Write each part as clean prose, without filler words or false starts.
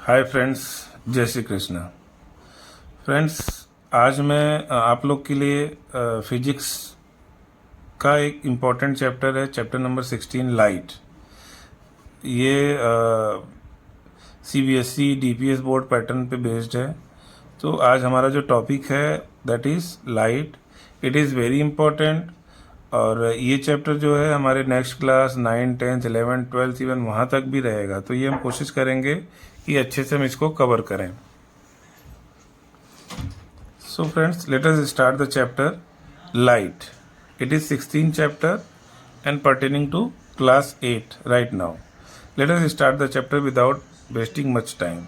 Hi friends, जय Shri Krishna. Friends, आज मैं आप लोग के लिए फिजिक्स का एक इम्पॉर्टेंट चैप्टर है, चैप्टर नंबर 16 लाइट। ये सीबीएसई डीपीएस बोर्ड पैटर्न पे बेस्ड है। तो आज हमारा जो टॉपिक है that is light. It is very important. और ये चैप्टर जो है हमारे नेक्स्ट क्लास 9, 10, 11, 12 इवन वहाँ तक भी रहेगा। तो ये हम कोशिश करेंगे कि अच्छे से हम इसको कवर करें। So friends, let us start the chapter light. It is 16th chapter and pertaining to class 8 right now. Let us start the chapter without wasting much time.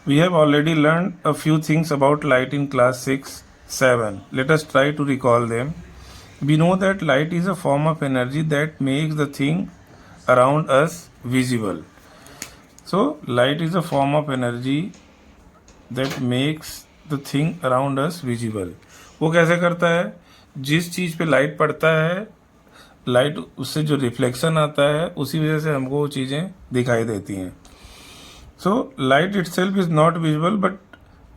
We have already learned a few things about light in class 6, 7. Let us try to recall them. We know that light is a form of energy that makes the thing around us visible. So light is a form of energy that makes the thing around us visible. वो कैसे करता है? जिस चीज़ पे light पड़ता है, light उससे जो रिफ्लेक्शन आता है उसी वजह से हमको वो चीज़ें दिखाई देती हैं। So light itself is not visible but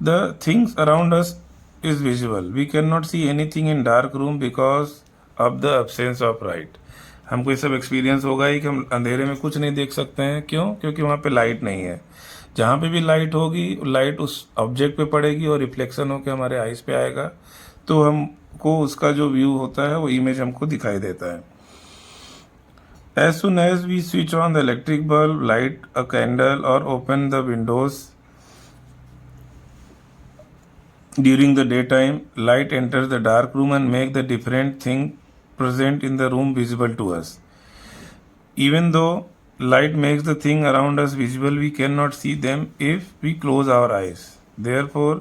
the things around us is visible. We can not see anything in dark room because of the absence of light. हमको ये सब एक्सपीरियंस होगा ही कि हम अंधेरे में कुछ नहीं देख सकते हैं। क्यों? क्योंकि वहाँ पे लाइट नहीं है। जहाँ पे भी लाइट होगी, लाइट उस ऑब्जेक्ट पे पड़ेगी और रिफ्लेक्शन होकर हमारे आइज पे आएगा, तो हमको उसका जो व्यू होता है वो इमेज हमको दिखाई देता है। As soon as we switch on the electric bulb, light a candle और open the windows during the daytime, light enters the dark room and make the different thing present in the room visible to us. Even though light makes the thing around us visible, we cannot see them if we close our eyes. Therefore,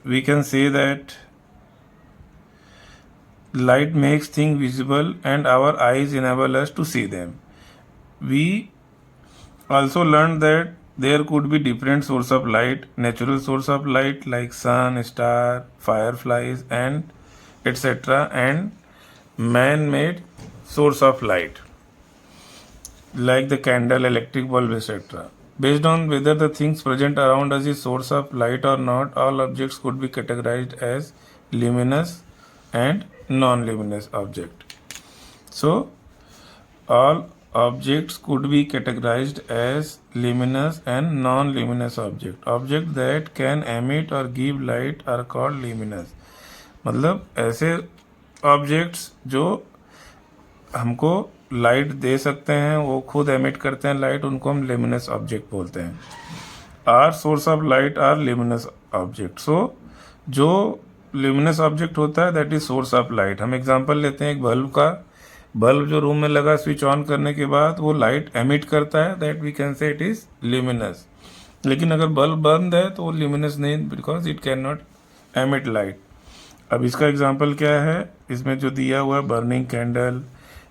we can say that light makes things visible and our eyes enable us to see them. We also learned that there could be different source of light, natural source of light like sun, star, fireflies and etc. and man-made source of light like the candle, electric bulb, etc. Based on whether the things present around us is source of light or not, all objects could be categorized as luminous and non-luminous object. So, all objects could be categorized as luminous and non-luminous object. Objects that can emit or give light are called luminous. मतलब ऐसे objects जो हमको light दे सकते हैं, वो खुद emit करते हैं लाइट, उनको हम लेमिनस ऑब्जेक्ट बोलते हैं। Are source of light are luminous object. So जो लेमिनस ऑब्जेक्ट होता है that is source of light. हम एग्जांपल लेते हैं एक बल्ब का। बल्ब जो रूम में लगा, स्विच ऑन करने के बाद वो लाइट एमिट करता है, that we can say it is luminous. लेकिन अगर बल्ब बंद है तो वो ल्यूमिनस नहीं, because it can not emit light. अब इसका एग्जांपल क्या है? इसमें जो दिया हुआ है, burning candle,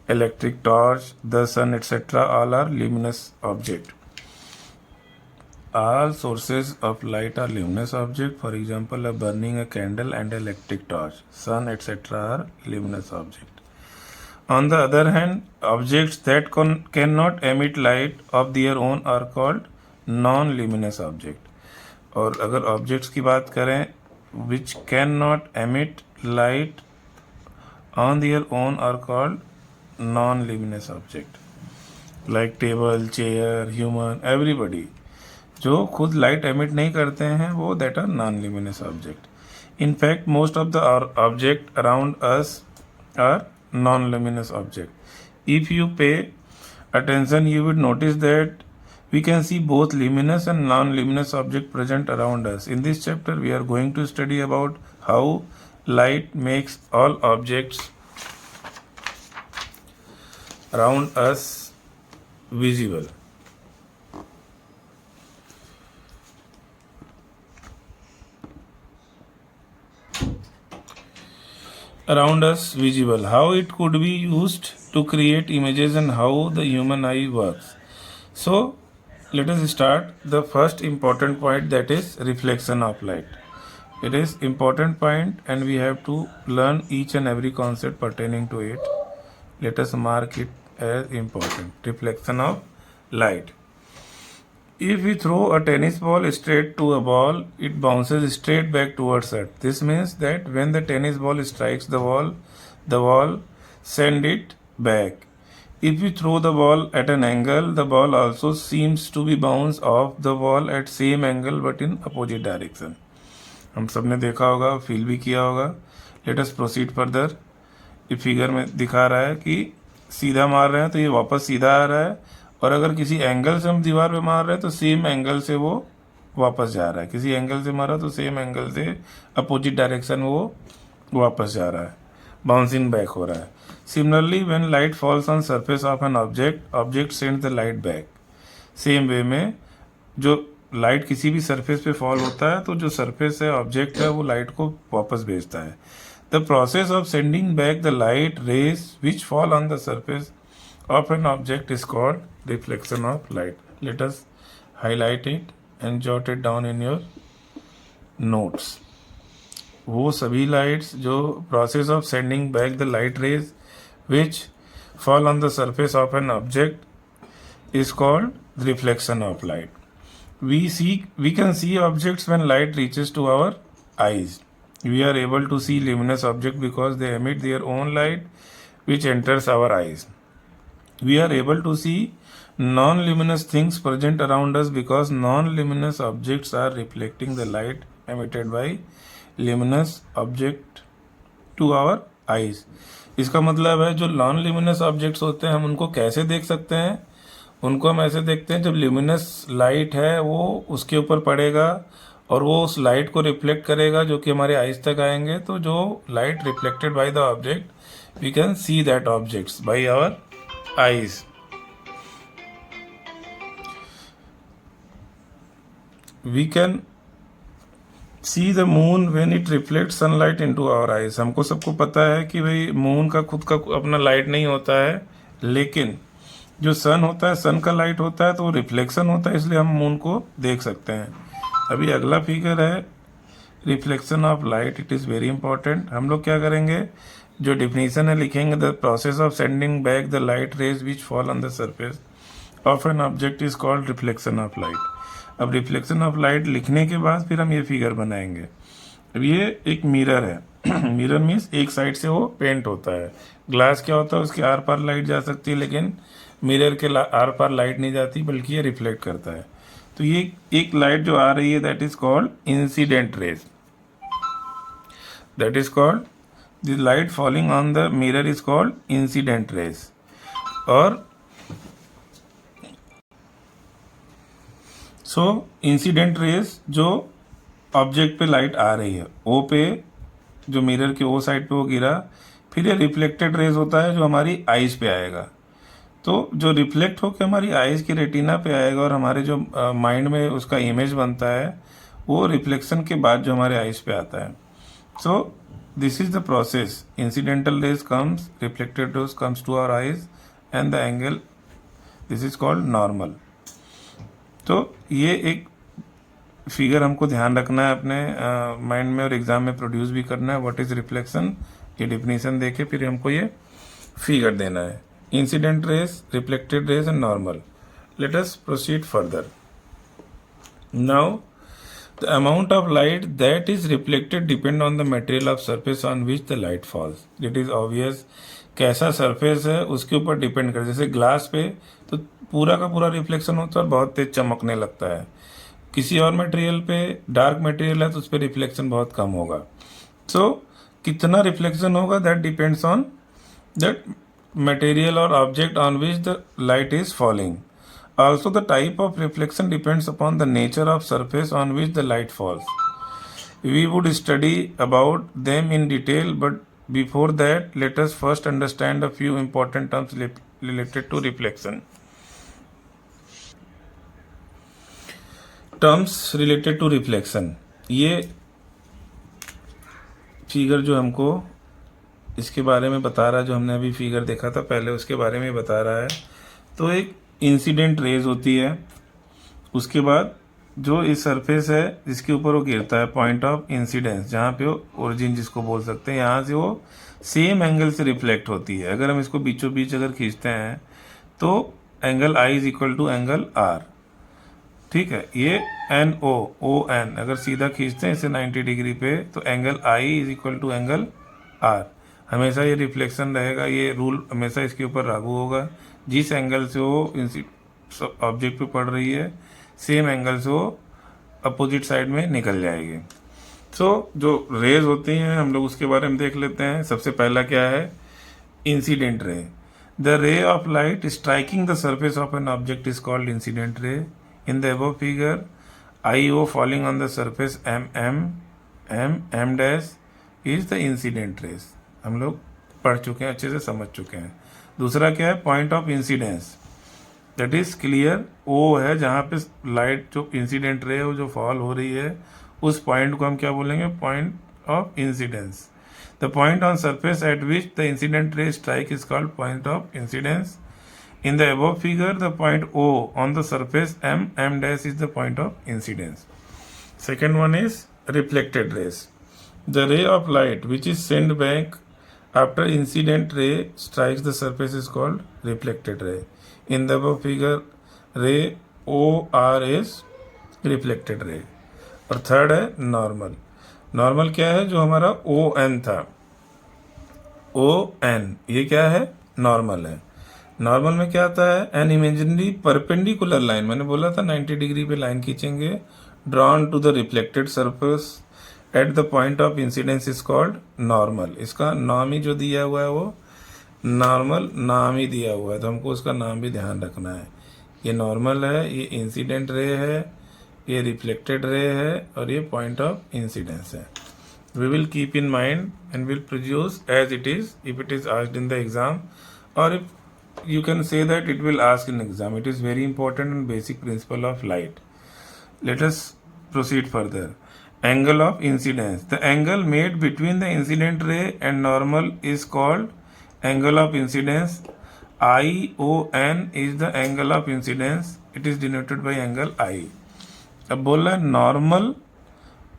electric torch, the sun, etc. all are luminous object. All sources of light are luminous object. For example, burning a candle and electric torch, sun, etc. are luminous object. On the other hand, objects that cannot emit light of their own are called non-luminous object. और अगर objects की बात करें which cannot emit light on their own are called non-luminous object. Like table, chair, human, everybody जो खुद light emit नहीं करते हैं वो that are non-luminous object. In fact, most of the object around us are non-luminous object. If you pay attention, you would notice that we can see both luminous and non-luminous object present around us. In this chapter, we are going to study about how light makes all objects around us visible. Around us visible. How it could be used to create images and how the human eye works. So, let us start the first important point, that is reflection of light. It is important point and we have to learn each and every concept pertaining to it. Let us mark it as important. Reflection of light. If we throw a tennis ball straight to a ball, it bounces straight back towards Earth. This means that when the tennis ball strikes the wall send it back. If we throw the ball at an angle, the ball also seems to be bounce off the wall at same angle but in opposite direction. हम सब ने देखा होगा, feel भी किया होगा. Let us proceed further. ये figure में दिखा रहा है कि सीधा मार रहे हैं तो ये वापस सीधा आ रहा है, और अगर किसी एंगल से हम दीवार पे मार रहे हैं तो सेम एंगल से वो वापस जा रहा है. किसी एंगल से मारा तो सेम एंगल से अपोजिट डायरेक्शन वो वापस जा रहा है, बाउंसिंग बैक हो रहा है. Similarly when light falls on surface of an object send the light back. Same way में जो लाइट किसी भी सरफेस पे फॉल होता है तो जो सरफेस है, ऑब्जेक्ट है, वो लाइट को वापस भेजता है. The process of sending back the light rays which fall on the surface of an object is called reflection of light. Let us highlight it and jot it down in your notes. वो सभी lights जो process of sending back the light rays which fall on the surface of an object is called reflection of light. We can see objects when light reaches to our eyes. We are able to see luminous objects because they emit their own light which enters our eyes. We are able to see non-luminous things present around us because non-luminous objects are reflecting the light emitted by luminous object to our eyes. इसका मतलब है जो non luminous objects होते हैं हम उनको कैसे देख सकते हैं? उनको हम ऐसे देखते हैं जब ल्यूमिनस लाइट है वो उसके ऊपर पड़ेगा और वो उस लाइट को रिफ्लेक्ट करेगा जो कि हमारे आइज तक आएंगे. तो जो light reflected by the object we can see that objects by our eyes. We can see the moon when it reflects sunlight into our eyes. हमको सबको पता है कि भाई मून का खुद का अपना लाइट नहीं होता है, लेकिन जो सन होता है, सन का लाइट होता है तो वो रिफ्लेक्शन होता है, इसलिए हम मून को देख सकते हैं. अभी अगला फिगर है reflection of light. It is very important. हम लोग क्या करेंगे, जो डिफिनीशन है लिखेंगे the process of sending back the light rays which fall on the surface of an object is called reflection of light. अब रिफ्लेक्शन ऑफ लाइट लिखने के बाद फिर हम ये फिगर बनाएंगे. अब ये एक मिरर है. मिरर मीन्स एक साइड से वो पेंट होता है. ग्लास क्या होता है, उसके आर पार लाइट जा सकती है, लेकिन मिरर के आर पार लाइट नहीं जाती बल्कि ये रिफ्लेक्ट करता है. तो ये एक लाइट जो आ रही है that is called incident raise. That is called the light falling on the mirror is called incident rays. और so incident rays जो ऑब्जेक्ट पे लाइट आ रही है ओ पे, जो मिरर के ओ साइड पे वो गिरा, फिर ये रिफ्लेक्टेड रेज होता है जो हमारी आइज पे आएगा. तो जो रिफ्लेक्ट होकर हमारी आइज की रेटिना पे आएगा और हमारे जो माइंड में उसका इमेज बनता है वो रिफ्लेक्शन के बाद जो हमारे आइज पे आता है. सो this is the process. Incidental rays comes, reflected rays comes to our eyes and the angle, this is called normal. तो ये एक फिगर हमको ध्यान रखना है अपने माइंड में और एग्जाम में प्रोड्यूस भी करना है. व्हाट इज रिफ्लेक्शन, ये डिफिनीशन देके फिर हमको ये फिगर देना है. Incident raise, reflected raise and normal. Late us proceed further. Now the amount of light that is reflected depend on the material of surface on which the light falls. It is obvious कैसा surface है उसके ऊपर depend कर. जैसे glass पे तो पूरा का पूरा रिफ्लेक्शन होता है और बहुत तेज चमकने लगता है. किसी और मटेरियल पे, डार्क मटेरियल है तो उस पर रिफ्लेक्शन बहुत कम होगा. सो कितना रिफ्लेक्शन होगा that depends on that material और object on which the light is falling. Also, the type of reflection depends upon the nature of surface on which the light falls. We would study about them in detail, but before that, let us first understand a few important terms related to reflection. Terms related to reflection. ये figure जो हमको इसके बारे में बता रहा है, जो हमने अभी फिगर देखा था पहले उसके बारे में बता रहा है. तो एक इंसिडेंट रेज होती है, उसके बाद जो इस सरफेस है जिसके ऊपर वो गिरता है, पॉइंट ऑफ इंसिडेंस, जहाँ पे वो ओरिजिन जिसको बोल सकते हैं, यहाँ से वो सेम एंगल से रिफ्लेक्ट होती है. अगर हम इसको बीचों बीच अगर खींचते हैं तो angle I is equal to angle R. ठीक है, ये एन ओ ओ एन अगर सीधा खींचते हैं इसे 90 डिग्री पे तो angle I is equal to angle R. हमेशा ये रिफ्लेक्शन रहेगा, ये रूल हमेशा इसके ऊपर लागू होगा। जिस एंगल से वो ऑब्जेक्ट पे पड़ रही है सेम एंगल से वो अपोजिट साइड में निकल जाएगी। जो रेज होती हैं हम लोग उसके बारे में देख लेते हैं। सबसे पहला क्या है, incident ray. The ray of light striking the surface of an object is called incident ray. In the above figure, IO falling on the surface M dash is the incident rays। हम लोग पढ़ चुके हैं, अच्छे से समझ चुके हैं। दूसरा क्या है, point of incidence, that is clear. O है जहाँ पे लाइट जो इंसिडेंट रे है जो फॉल हो रही है उस पॉइंट को हम क्या बोलेंगे, point of incidence. The point on surface at which the incident रे strike is called point of incidence. In the above figure, the point O on the surface M dash is the point of incidence. Second one is reflected rays. The ray of light which is sent back after incident ray strikes the surface is called reflected ray. In the above figure, ray OR is reflected ray. और third है normal. Normal क्या है, जो हमारा ON था, ON ये क्या है, नॉर्मल है। नॉर्मल में क्या आता है, एन इमेजिनरी परपेंडिकुलर लाइन, मैंने बोला था 90 डिग्री पे लाइन खींचेंगे, drawn to the reflected surface at the point of incidence is called normal. इसका नाम ही जो दिया हुआ है वो नॉर्मल नाम ही दिया हुआ है, तो हमको उसका नाम भी ध्यान रखना है। ये नॉर्मल है, ये इंसिडेंट रे है, ये रिफ्लेक्टेड रे है और ये पॉइंट ऑफ इंसिडेंस है। We will keep in mind and will produce as it is if it is asked in the exam, और if you can say that it will ask in exam. It is very important and basic principle of light. Let us proceed further. Angle of incidence. The angle made between the incident ray and normal is called angle of incidence. ION is the angle of incidence. It is denoted by angle I. अब बोल रहा है normal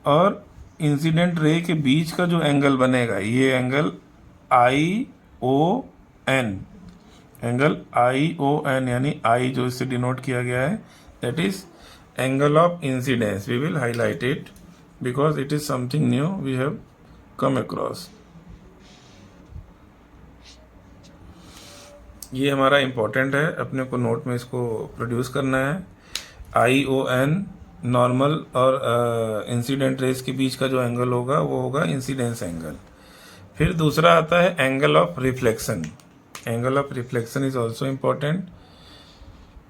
और incident ray के बीच का जो angle बनेगा ये एंगल ION, एंगल ION यानी आई जो इससे डिनोट किया गया है, that is angle of incidence. We will highlight it because it is something new we have come across. ये हमारा इंपॉर्टेंट है, अपने को नोट में इसको प्रोड्यूस करना है। ION नॉर्मल और इंसिडेंट रेस के बीच का जो एंगल होगा वो होगा इंसिडेंस एंगल। फिर दूसरा आता है angle of reflection. Angle of reflection is also important,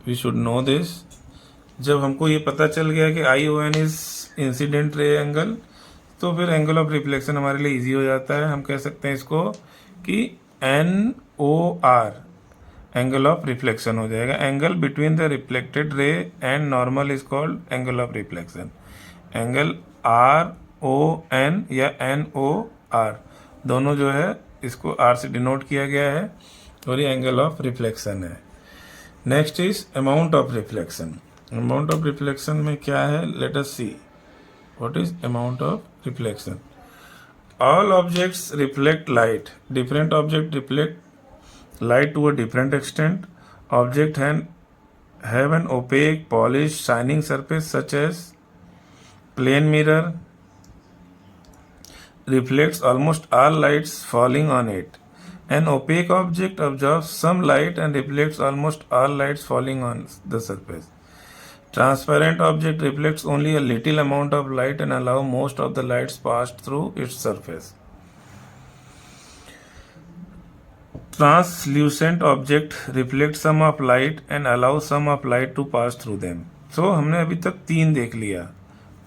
we should know this. जब हमको ये पता चल गया कि ION is incident ray angle, तो फिर एंगल ऑफ रिफ्लेक्शन हमारे लिए इजी हो जाता है। हम कह सकते हैं इसको कि NOR एंगल ऑफ रिफ्लेक्शन हो जाएगा। Angle between the reflected ray and normal is called angle of reflection. Angle RON या NOR दोनों जो है इसको R से डिनोट किया गया है और ये एंगल ऑफ रिफ्लेक्शन है। Next is amount of reflection. Amount of reflection में क्या है, let us see what is amount of reflection. All objects reflect light, different object reflect light to a different extent. Object have an opaque, polished, shining surface such as plane mirror reflects almost all lights falling on it. An opaque object absorbs some light and reflects almost all lights falling on the surface. Transparent object reflects only a little amount of light and allow most of the lights pass through its surface. Translucent object reflect some of light and allow some of light to pass through them. So हमने अभी तक 3 देख लिया।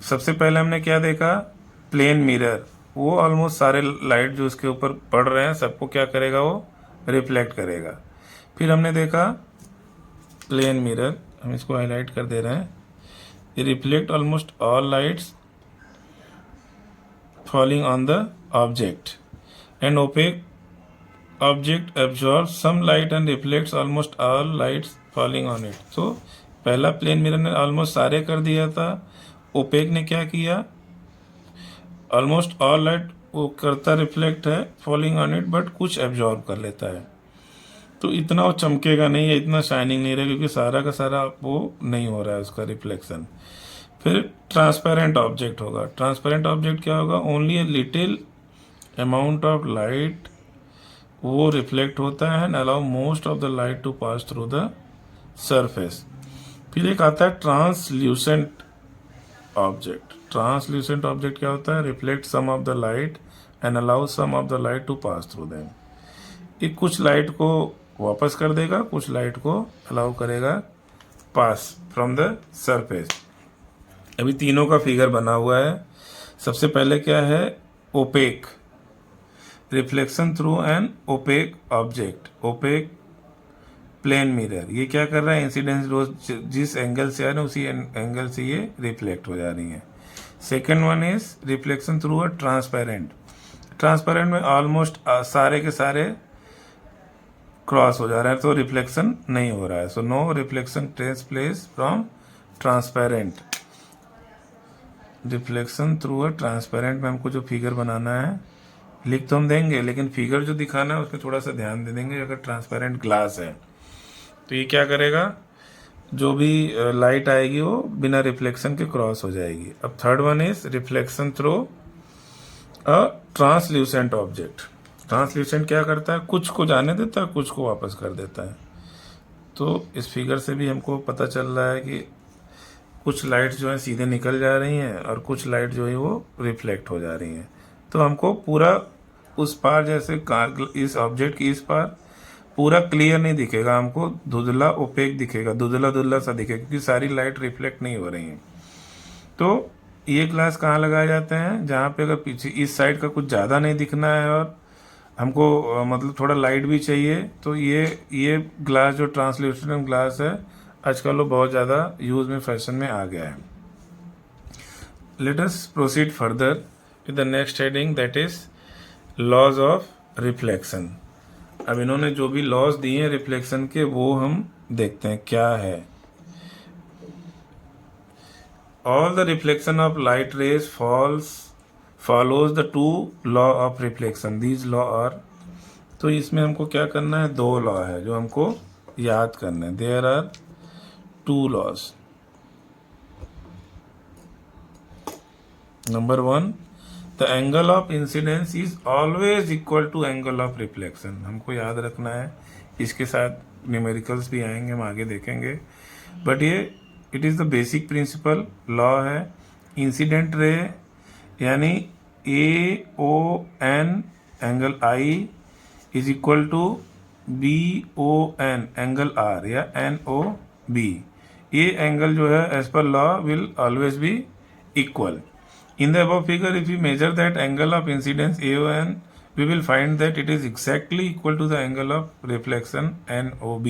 सबसे पहले हमने क्या देखा, प्लेन मिरर, वो ऑलमोस्ट सारे लाइट जो उसके ऊपर पड़ रहे हैं सबको क्या करेगा, वो रिफ्लेक्ट करेगा। फिर हमने देखा प्लेन मिरर, हम इसको हाईलाइट कर दे रहे हैं, ये reflect almost all lights falling on the object and opaque object absorbs some light and reflects almost all lights falling on it. So पहला प्लेन मिरर ने ऑलमोस्ट सारे कर दिया था, ओपेक ने क्या किया, ऑलमोस्ट ऑल लाइट वो करता रिफ्लेक्ट है फॉलिंग ऑन इट बट कुछ एब्जॉर्ब कर लेता है। तो इतना वो चमकेगा नहीं है, इतना शाइनिंग नहीं रहेगा, क्योंकि सारा का सारा वो नहीं हो रहा है उसका रिफ्लेक्शन। फिर ट्रांसपेरेंट ऑब्जेक्ट होगा। ट्रांसपेरेंट ऑब्जेक्ट क्या होगा? Only a little amount of light वो रिफ्लेक्ट होता है and allow most of the light to pass through the surface. फिर एक आता है ट्रांसल्यूसेंट ऑब्जेक्ट। ट्रांसल्यूसेंट ऑब्जेक्ट क्या होता है? Reflect some of the light and allow some of the light to pass through them. ये कुछ लाइट को वापस कर देगा, कुछ लाइट को अलाउ करेगा पास फ्रॉम द सरफेस। अभी तीनों का फिगर बना हुआ है। सबसे पहले क्या है? Opaque, reflection through an opaque object, opaque plane mirror. ये क्या कर रहा है? इंसिडेंस रोज जिस एंगल से आ रहे हैं उसी एंगल से ये रिफ्लेक्ट हो जा रही है। Second one is reflection through a transparent. Transparent में ऑलमोस्ट सारे के सारे क्रॉस हो जा रहा है, तो रिफ्लेक्शन नहीं हो रहा है। So no reflection takes place from transparent. Reflection through a transparent में हमको जो फिगर बनाना है, लिख तो हम देंगे, लेकिन फिगर जो दिखाना है उसमें थोड़ा सा ध्यान दे देंगे। अगर ट्रांसपेरेंट ग्लास है तो ये क्या करेगा? जो भी लाइट आएगी वो बिना रिफ्लेक्शन के क्रॉस हो जाएगी। अब third one is reflection through a translucent object. Translucent क्या करता है? कुछ को जाने देता है, कुछ को वापस कर देता है। तो इस फिगर से भी हमको पता चल रहा है कि कुछ लाइट जो है सीधे निकल जा रही हैं और कुछ लाइट जो है वो रिफ्लेक्ट हो जा रही हैं। तो हमको पूरा उस पार, जैसे इस ऑब्जेक्ट की इस पार पूरा क्लियर नहीं दिखेगा, हमको धुंधला ओपेक दिखेगा, धुंधला धुंधला सा दिखेगा, क्योंकि सारी लाइट रिफ्लेक्ट नहीं हो रही है। तो ये ग्लास कहाँ लगाए जाते हैं? जहाँ पे अगर पीछे इस साइड का कुछ ज़्यादा नहीं दिखना है और हमको मतलब थोड़ा लाइट भी चाहिए, तो ये ग्लास जो ट्रांसल्यूसेंट ग्लास है आजकल वो बहुत ज़्यादा यूज में, फैशन में आ गया है। Let us proceed further with the next heading, that is laws of reflection. अब इन्होंने जो भी लॉज दिए हैं रिफ्लेक्शन के, वो हम देखते हैं क्या है। All the reflection of light rays follows the two law of reflection. These law are, तो इसमें हमको क्या करना है? दो लॉ है जो हमको याद करना है। There are two laws. Number one, the angle of incidence is always equal to angle of reflection. हमको याद रखना है। इसके साथ न्यूमेरिकल्स भी आएंगे, हम आगे देखेंगे, बट ये it is the basic principle law है। इंसिडेंट रे यानी AON angle I is equal to BON angle R या NOB। ये एंगल जो है as per law will always be equal. In the above figure, if we measure that angle of incidence AON, we will find that it is exactly equal to the angle of reflection NOB.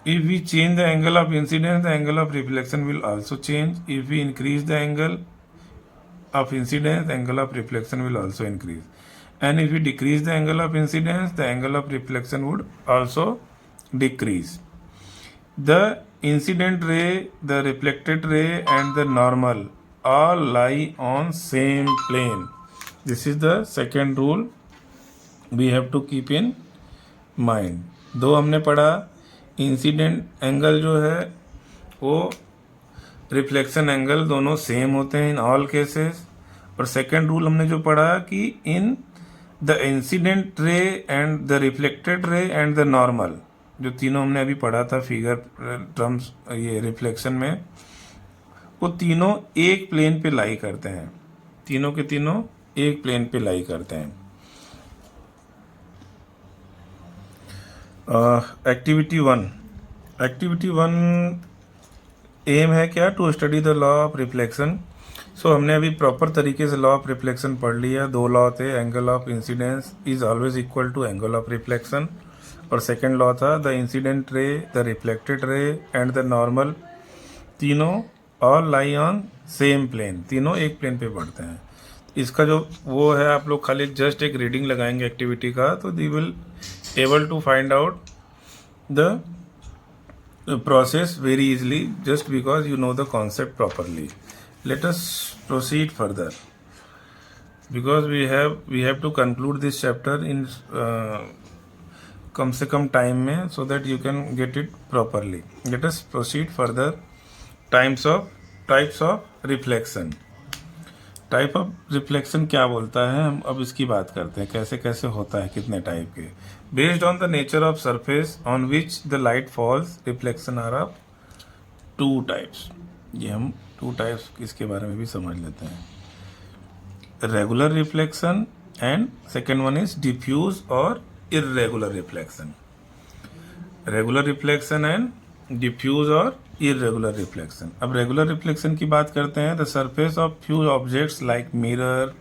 If we change the angle of incidence, the angle of reflection will also change. If we increase the angle of incidence, the angle of reflection will also increase. And if we decrease the angle of incidence, the angle of reflection would also decrease. The incident ray, the reflected ray and the normal all lie on same plane. This is the second rule we have to keep in mind. दो हमने पढ़ा, incident angle जो है वो reflection angle दोनों same होते हैं in all cases. और सेकेंड रूल हमने जो पढ़ा कि इन द इंसिडेंट रे and the reflected ray and the normal, जो तीनों हमने अभी पढ़ा था फिगर टर्म्स ये रिफ्लेक्शन में, वो तीनों एक प्लेन पे लाई करते हैं। तीनों के तीनों एक प्लेन पे लाई करते हैं। एक्टिविटी वन एम है क्या? To study the law of reflection. So हमने अभी प्रॉपर तरीके से लॉ ऑफ रिफ्लेक्शन पढ़ लिया। दो लॉ थे, angle of incidence is always equal to angle of reflection, और सेकेंड लॉ था the incident ray, the reflected ray and the normal, तीनों all lie on same plane, तीनों एक प्लेन पे पढ़ते हैं। इसका जो वो है, आप लोग खाली जस्ट एक रीडिंग लगाएंगे एक्टिविटी का, तो the will able to find out the process very easily just because you know the concept properly. Let us proceed further because we have to conclude this chapter in कम से कम time में, so that you can get it properly. Late us proceed further. Types of reflection. Type of reflection क्या बोलता है, हम अब इसकी बात करते हैं कैसे कैसे होता है, कितने टाइप के. Based on the nature of surface on which the light falls, reflection are of 2 types. ये हम 2 टाइप्स इसके बारे में भी समझ लेते हैं. Regular reflection and second one is diffuse और irregular reflection. Regular reflection and diffuse और इरेगुलर रिफ्लेक्शन. अब रेगुलर रिफ्लेक्शन की बात करते हैं. The surface of few objects like mirror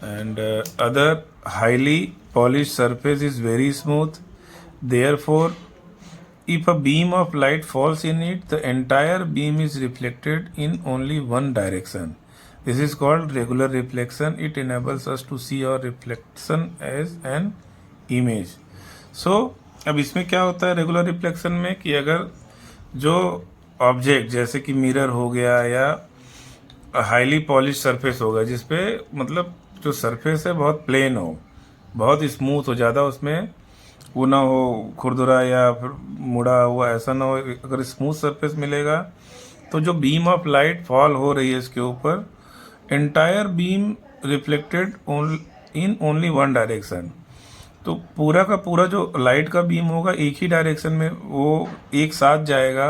and other highly polish surface is very smooth. Therefore if a beam of light falls in it, the entire beam is reflected in only one direction. This is called regular reflection. It enables us to see our reflection as an image. So अब इसमें क्या होता है regular reflection में कि अगर जो object जैसे कि मिरर हो गया या हाईली पॉलिश सरफेस होगा, जिसपे मतलब जो सरफेस है बहुत प्लेन हो, बहुत स्मूथ हो, ज़्यादा उसमें वो ना हो खुरदुरा या फिर मुड़ा हुआ, ऐसा ना हो. अगर स्मूथ सरफेस मिलेगा तो जो बीम ऑफ लाइट फॉल हो रही है इसके ऊपर, entire beam reflected in only one direction. तो पूरा का पूरा जो लाइट का बीम होगा एक ही डायरेक्शन में वो एक साथ जाएगा.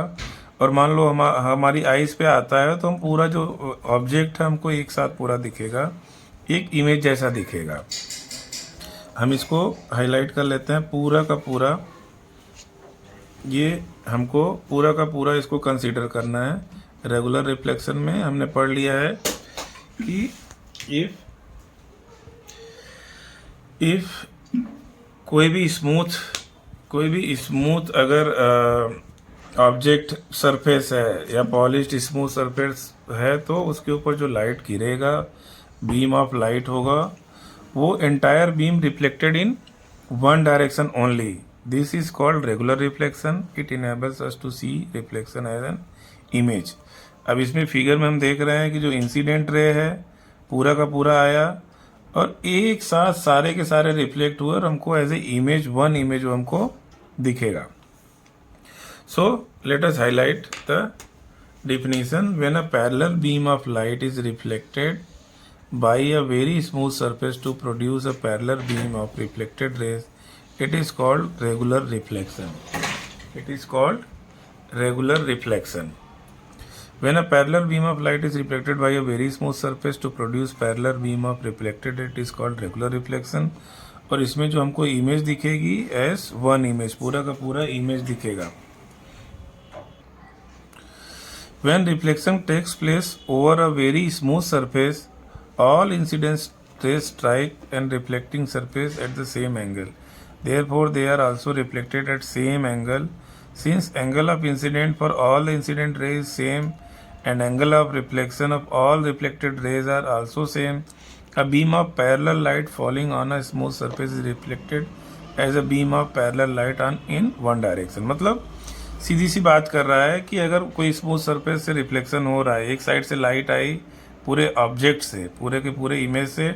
और मान लो हमारी आईज पे आता है तो हम पूरा जो ऑब्जेक्ट है हमको एक साथ पूरा दिखेगा, एक इमेज जैसा दिखेगा. हम इसको हाईलाइट कर लेते हैं. पूरा का पूरा ये हमको पूरा का पूरा इसको कंसीडर करना है. रेगुलर रिफ्लेक्शन में हमने पढ़ लिया है कि इफ कोई भी स्मूथ अगर ऑब्जेक्ट सरफेस है या पॉलिश्ड स्मूथ सरफेस है तो उसके ऊपर जो लाइट गिरेगा, बीम ऑफ लाइट होगा, वो entire beam reflected in one direction only. This is called regular reflection. It enables us to see reflection as an image. अब इसमें फिगर में हम देख रहे हैं कि जो इंसिडेंट रे है पूरा का पूरा आया और एक साथ सारे के सारे रिफ्लेक्ट हुए और हमको as a image, one image वो हमको दिखेगा. So let us highlight the definition. When a parallel beam of light is reflected by a very smooth surface to produce a parallel beam of reflected rays, it is called regular reflection. It is called regular reflection. When a parallel beam of light is reflected by a very smooth surface to produce parallel beam of reflected, it is called regular reflection. और इसमें जो हमको image दिखेगी as one image, पूरा का पूरा image दिखेगा. When reflection takes place over a very smooth surface, all incident rays strike and reflecting surface at the same angle. Therefore, they are also reflected at same angle. Since angle of incident for all the incident rays is same and angle of reflection of all reflected rays are also same, a beam of parallel light falling on a smooth surface is reflected as a beam of parallel light on in one direction. मतलब सीधी सी बात कर रहा है कि अगर कोई smooth surface से reflection हो रहा है, एक साइड से लाइट आई पूरे ऑब्जेक्ट से, पूरे के पूरे इमेज से,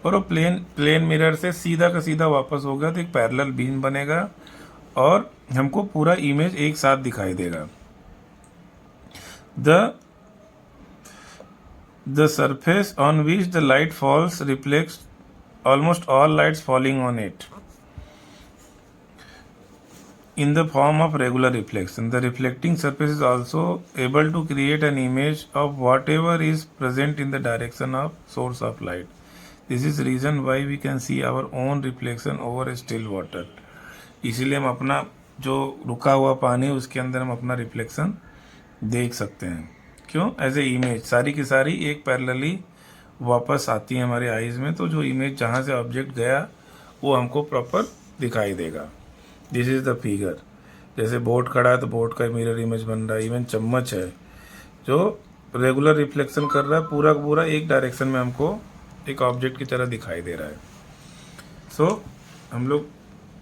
और वो प्लेन मिरर से सीधा का सीधा वापस होगा तो एक पैरेलल बीम बनेगा और हमको पूरा इमेज एक साथ दिखाई देगा. The surface on which the light false reflects almost all lights falling on it in the form of regular reflection. The reflecting surface is also able to create an image of whatever is present in the direction of source of light. This is reason why we can see our own reflection over still water. इसीलिए हम अपना जो रुका हुआ पानी है उसके अंदर हम अपना रिफ्लेक्शन देख सकते हैं. क्यों? एज ए इमेज, सारी की सारी एक पैरेलली वापस आती है हमारे आईज में, तो जो इमेज जहाँ से ऑब्जेक्ट गया वो हमको प्रॉपर दिखाई देगा. This is the figure. जैसे बोट खड़ा है तो बोट का मिरर इमेज बन रहा है. इवन चम्मच है जो रेगुलर रिफ्लेक्शन कर रहा है, पूरा पूरा एक डायरेक्शन में हमको एक ऑब्जेक्ट की तरह दिखाई दे रहा है. सो हम लोग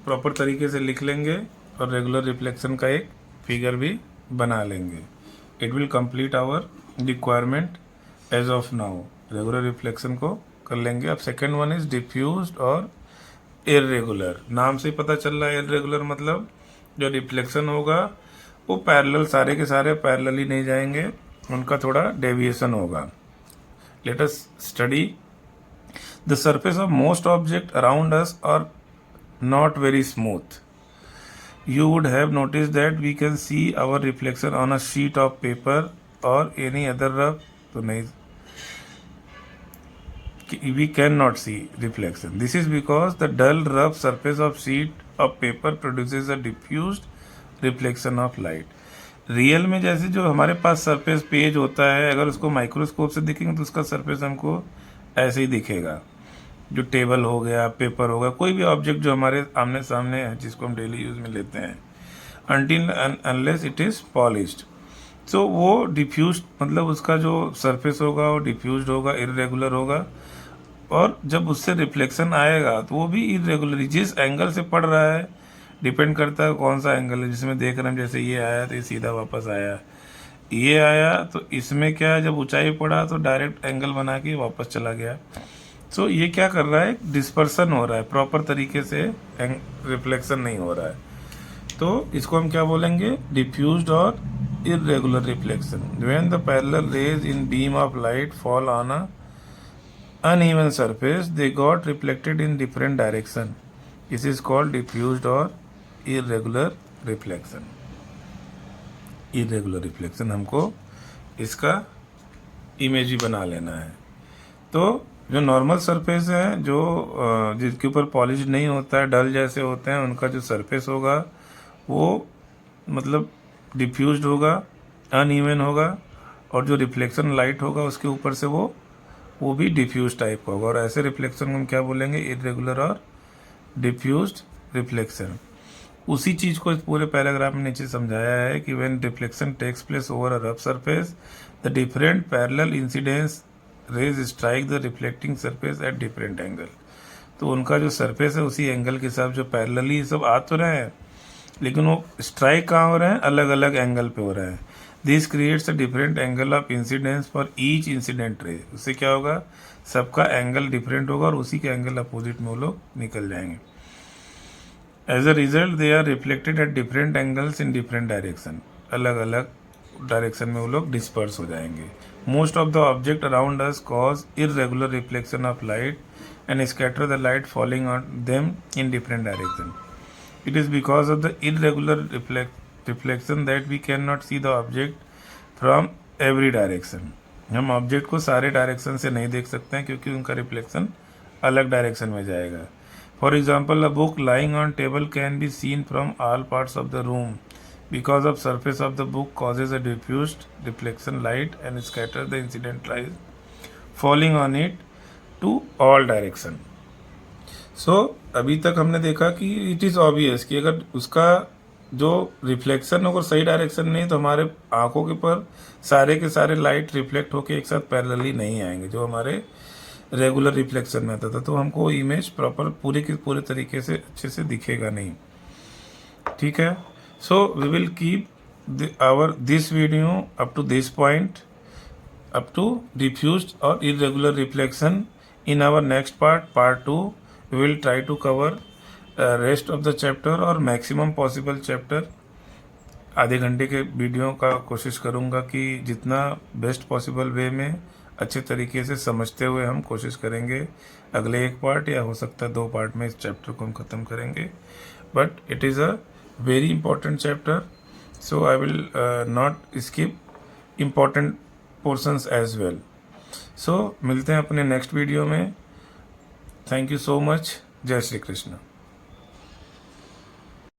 प्रॉपर तरीके से लिख लेंगे और रेगुलर रिफ्लेक्शन का एक फिगर भी बना लेंगे. It will complete our requirement as of now. Regular reflection को कर लेंगे. अब सेकेंड वन इज डिफ्यूज्ड और इरेगुलर, नाम से पता चल रहा है इरेगुलर मतलब जो रिफ्लेक्शन होगा वो पैरेलल, सारे के सारे पैरेलल ही नहीं जाएंगे, उनका थोड़ा डेविएशन होगा. Let us study. The surface of most object around us are not very smooth. You would have noticed that we can see our reflection on a sheet of paper or any other rough. तो नहीं, we cannot see reflection. This is because the dull rough surface of sheet of paper produces a diffused reflection of light. Real में जैसे जो हमारे पास surface page होता है, अगर उसको माइक्रोस्कोप से देखेंगे तो उसका सरफेस हमको ऐसे ही दिखेगा. जो टेबल हो गया, पेपर हो गया, कोई भी ऑब्जेक्ट जो हमारे आमने सामने है जिसको हम डेली यूज़ में लेते हैं, until unless it is polished. So वो डिफ्यूज मतलब उसका जो सरफेस होगा वो डिफ्यूज होगा, इरेगुलर होगा, और जब उससे रिफ्लेक्शन आएगा तो वो भी इरेगुलर, जिस एंगल से पड़ रहा है डिपेंड करता है कौन सा एंगल है. जिसमें देख रहे हैं जैसे ये आया तो ये सीधा वापस आया, ये आया तो इसमें क्या है, जब ऊंचाई पड़ा तो डायरेक्ट एंगल बना के वापस चला गया. सो ये क्या कर रहा है, डिस्पर्सन हो रहा है, प्रॉपर तरीके से रिफ्लेक्शन नहीं हो रहा है. तो इसको हम क्या बोलेंगे, डिफ्यूज्ड और irregular reflection. When the parallel raise in beam of light fall on a uneven surface they got reflected in different direction. This is called diffused और इरेगुलर रिफ्लेक्शन. इरेगुलर रिफ्लेक्शन हमको इसका इमेज ही बना लेना है. तो जो normal surface है, जो जिसके ऊपर पॉलिश नहीं होता है, डल जैसे होते हैं, उनका जो सरफेस होगा वो मतलब डिफ्यूज्ड होगा, अनइवन होगा, और जो रिफ्लेक्शन लाइट होगा उसके ऊपर से वो भी डिफ्यूज टाइप का होगा. और ऐसे रिफ्लेक्शन को हम क्या बोलेंगे, इरेगुलर और डिफ्यूज्ड रिफ्लेक्शन. उसी चीज़ को इस पूरे पैराग्राफ में नीचे समझाया है कि when reflection takes place over a rough surface the different parallel incidence rays strike the reflecting surface at different angle. तो उनका जो सरफेस है उसी एंगल के हिसाब से पैरेलली सब आ तो रहे हैं, लेकिन वो स्ट्राइक कहाँ हो रहे हैं, अलग अलग एंगल पे हो रहे हैं. This creates a different angle of incidence for each incident ray. उससे क्या होगा, सबका एंगल डिफरेंट होगा और उसी के एंगल अपोजिट में वो लोग निकल जाएंगे. As a result they are reflected at different angles in different direction. अलग अलग डायरेक्शन में वो लोग डिस्पर्स हो जाएंगे. Most of the objects around us cause irregular reflection of light and scatter the light falling on them in different directions. It is because of the irregular reflection that we cannot see the object from every direction. हम object को सारे direction से नहीं देख सकते हैं क्योंकि उनका रिफ्लेक्शन अलग डायरेक्शन में जाएगा. For example, a book lying on table can be seen from all parts of the room because of surface of the book causes a diffused reflection light and scatter the incident light falling on it to all direction. So अभी तक हमने देखा कि it is obvious कि अगर उसका जो reflection अगर सही डायरेक्शन नहीं तो हमारे आंखों के ऊपर सारे के सारे लाइट रिफ्लेक्ट होके एक साथ पैरेलली नहीं आएंगे जो हमारे रेगुलर रिफ्लेक्शन में आता था. तो हमको इमेज प्रॉपर पूरे के पूरे तरीके से अच्छे से दिखेगा नहीं. ठीक है. So we will keep this video up to this point, up to diffused or irregular reflection. In our next part 2, we will try to cover rest of the chapter or maximum possible chapter. आधे घंटे के video का कोशिश करूँगा कि जितना best possible way में अच्छे तरीके से समझते हुए हम कोशिश करेंगे अगले एक पार्ट या हो सकता है 2 पार्ट में इस चैप्टर को हम ख़त्म करेंगे. But it is a very important chapter, so I will not skip important portions as well. So मिलते हैं अपने नेक्स्ट वीडियो में. Thank you so much. जय श्री कृष्ण.